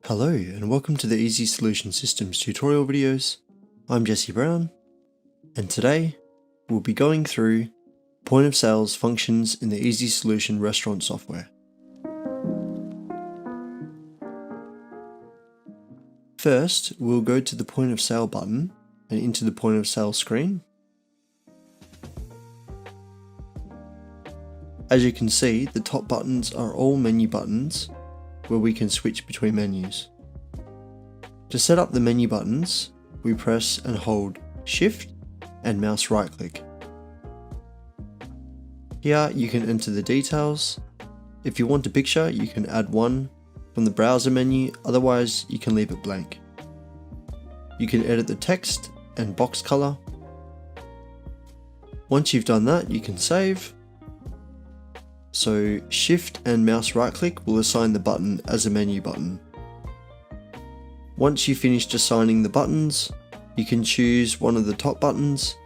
Hello and welcome to the Ezisolution Systems tutorial videos. I'm Jesse Brown, and today we'll be going through point of sales functions in the Ezisolution Restaurant software. First, we'll go to the point of sale button and into the point of sale screen. As you can see, the top buttons are all menu buttons where we can switch between menus. To set up the menu buttons, we press and hold Shift and mouse right click. Here you can enter the details. If you want a picture, you can add one from the browser menu, otherwise you can leave it blank. You can edit the text and box color. Once you've done that, you can save. So Shift and mouse right click will assign the button as a menu button. Once you've finished assigning the buttons, you can choose one of the top buttons,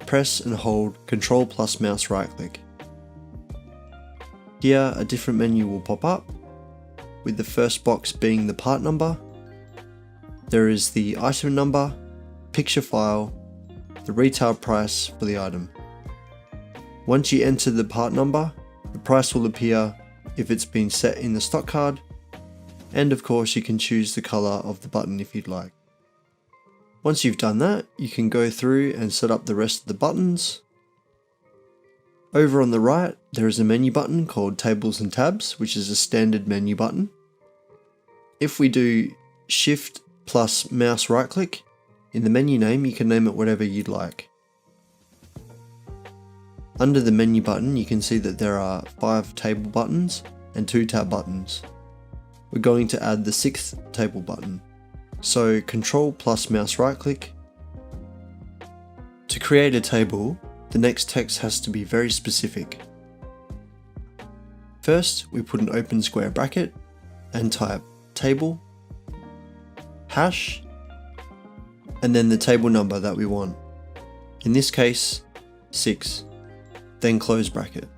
press and hold Ctrl plus mouse right click. Here a different menu will pop up, with the first box being the part number. There is the item number, picture file, the retail price for the item. Once you enter the part number, the price will appear if it's been set in the stock card, and of course you can choose the color of the button if you'd like. Once you've done that, you can go through and set up the rest of the buttons. Over on the right, there is a menu button called Tables and Tabs, which is a standard menu button. If we do Shift plus mouse right click, in the menu name you can name it whatever you'd like. Under the menu button, you can see that there are 5 table buttons and 2 tab buttons. We're going to add the 6th table button. So Ctrl plus mouse right click. To create a table, the next text has to be very specific. First, we put an open square bracket and type table, hash, and then the table number that we want. In this case, 6. Then close bracket.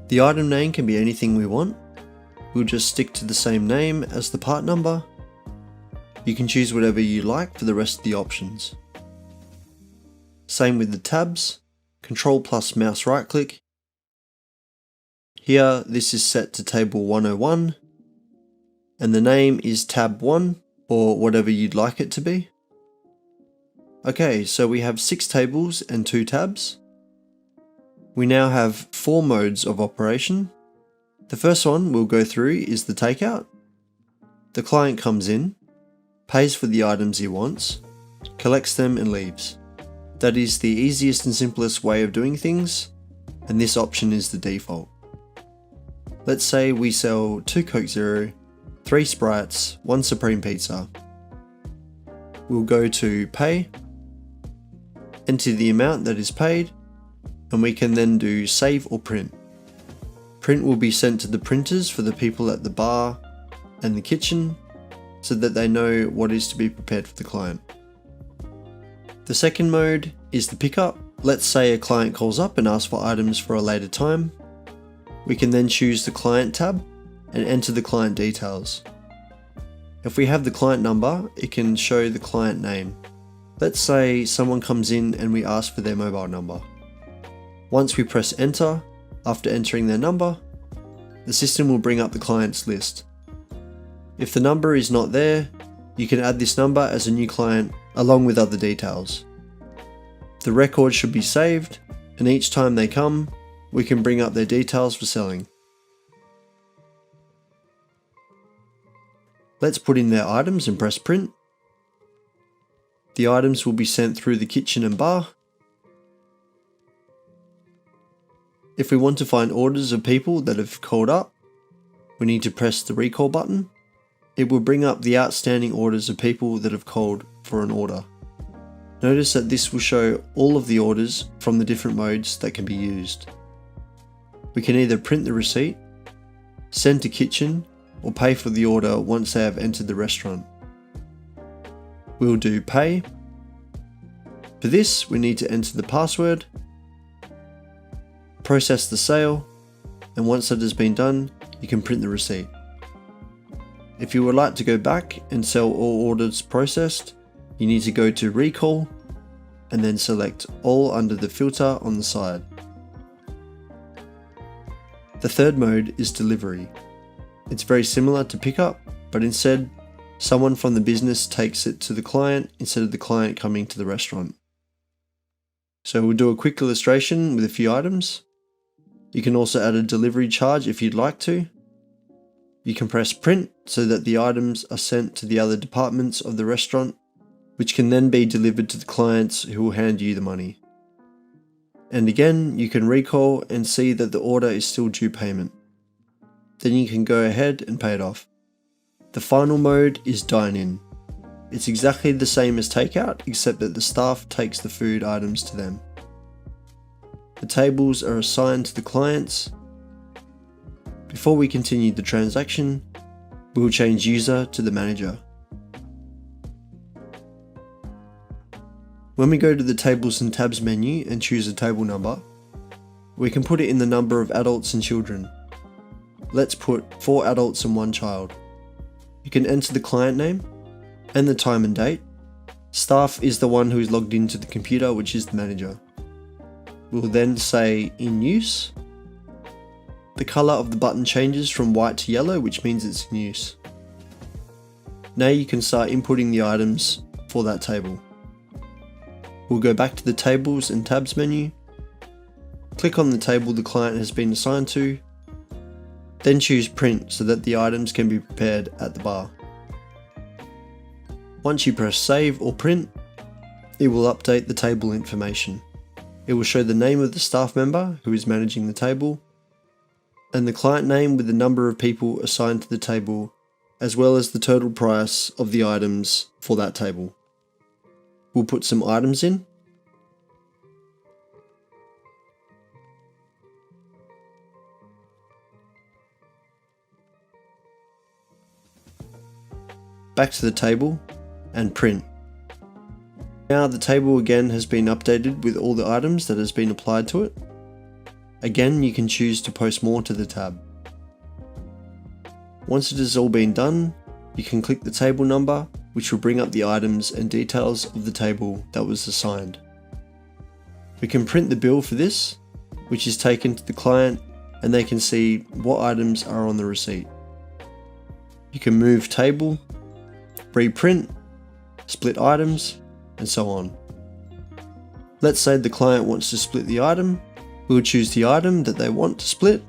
The item name can be anything we want. We'll just stick to the same name as the part number. You can choose whatever you like for the rest of the options. Same with the tabs, Ctrl plus mouse right click. Here this is set to table 101 and the name is tab 1 or whatever you'd like it to be. Okay, so we have 6 tables and 2 tabs. We now have 4 modes of operation. The first one we'll go through is the takeout. The client comes in, pays for the items he wants, collects them and leaves. That is the easiest and simplest way of doing things, and this option is the default. Let's say we sell 2 Coke Zero, 3 Sprites, 1 Supreme Pizza. We'll go to Pay, enter the amount that is paid, and we can then do Save or Print. Print will be sent to the printers for the people at the bar and the kitchen so that they know what is to be prepared for the client. The second mode is the pickup. Let's say a client calls up and asks for items for a later time. We can then choose the client tab and enter the client details. If we have the client number, it can show the client name. Let's say someone comes in and we ask for their mobile number. Once we press enter, after entering their number, the system will bring up the client's list. If the number is not there, you can add this number as a new client along with other details. The record should be saved, and each time they come, we can bring up their details for selling. Let's put in their items and press print. The items will be sent through the kitchen and bar. If we want to find orders of people that have called up, we need to press the recall button. It will bring up the outstanding orders of people that have called for an order. Notice that this will show all of the orders from the different modes that can be used. We can either print the receipt, send to kitchen, or pay for the order once they have entered the restaurant. We'll do Pay. For this, we need to enter the password, process the sale, and once that has been done, you can print the receipt. If you would like to go back and sell all orders processed, you need to go to Recall and then select All under the filter on the side. The third mode is Delivery. It's very similar to Pickup, but instead, someone from the business takes it to the client instead of the client coming to the restaurant. So we'll do a quick illustration with a few items. You can also add a delivery charge if you'd like to. You can press print so that the items are sent to the other departments of the restaurant, which can then be delivered to the clients who will hand you the money. And again, you can recall and see that the order is still due payment. Then you can go ahead and pay it off. The final mode is Dine-in. It's exactly the same as takeout, except that the staff takes the food items to them. The tables are assigned to the clients. Before we continue the transaction, we will change user to the manager. When we go to the tables and tabs menu and choose a table number, we can put it in the number of adults and children. Let's put 4 adults and 1 child. You can enter the client name and the time and date. Staff is the one who is logged into the computer, which is the manager. We'll then say in use. The color of the button changes from white to yellow, which means it's in use. Now you can start inputting the items for that table. We'll go back to the tables and tabs menu, click on the table the client has been assigned to, then choose print so that the items can be prepared at the bar. Once you press save or print, it will update the table information. It will show the name of the staff member who is managing the table, and the client name with the number of people assigned to the table, as well as the total price of the items for that table. We'll put some items in. Back to the table and print. Now the table again has been updated with all the items that has been applied to it. Again, you can choose to post more to the tab. Once it has all been done, you can click the table number, which will bring up the items and details of the table that was assigned. We can print the bill for this, which is taken to the client, and they can see what items are on the receipt. You can move table, reprint, split items, and so on. Let's say the client wants to split the item. We'll choose the item that they want to split,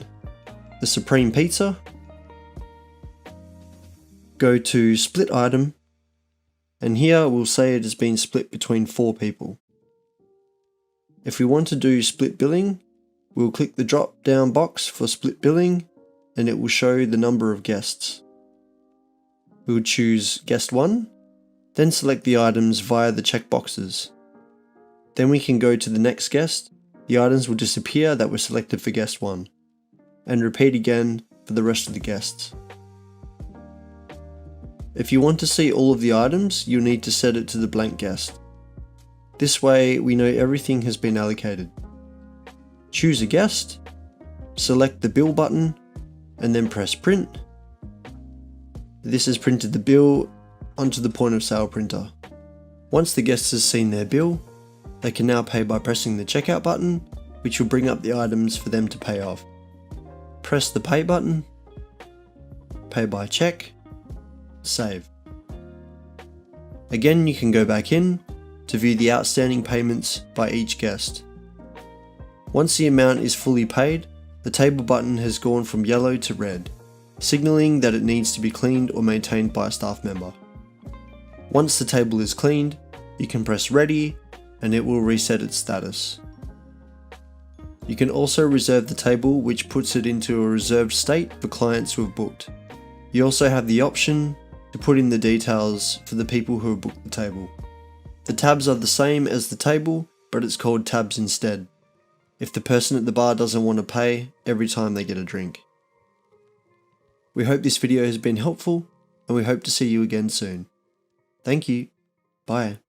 the Supreme Pizza. Go to split item, and here we'll say it has been split between 4 people. If we want to do split billing, we'll click the drop down box for split billing, and it will show the number of guests. We'll choose guest 1, then select the items via the checkboxes. Then we can go to the next guest. The items will disappear that were selected for guest 1, and repeat again for the rest of the guests. If you want to see all of the items, you'll need to set it to the blank guest. This way we know everything has been allocated. Choose a guest, select the bill button, and then press print. This has printed the bill onto the point of sale printer. Once the guest has seen their bill, they can now pay by pressing the checkout button, which will bring up the items for them to pay off. Press the pay button, pay by check, save. Again, you can go back in to view the outstanding payments by each guest. Once the amount is fully paid, the table button has gone from yellow to red, signaling that it needs to be cleaned or maintained by a staff member. Once the table is cleaned, you can press ready and it will reset its status. You can also reserve the table, which puts it into a reserved state for clients who have booked. You also have the option to put in the details for the people who have booked the table. The tabs are the same as the table, but it's called tabs instead, if the person at the bar doesn't want to pay every time they get a drink. We hope this video has been helpful, and we hope to see you again soon. Thank you. Bye.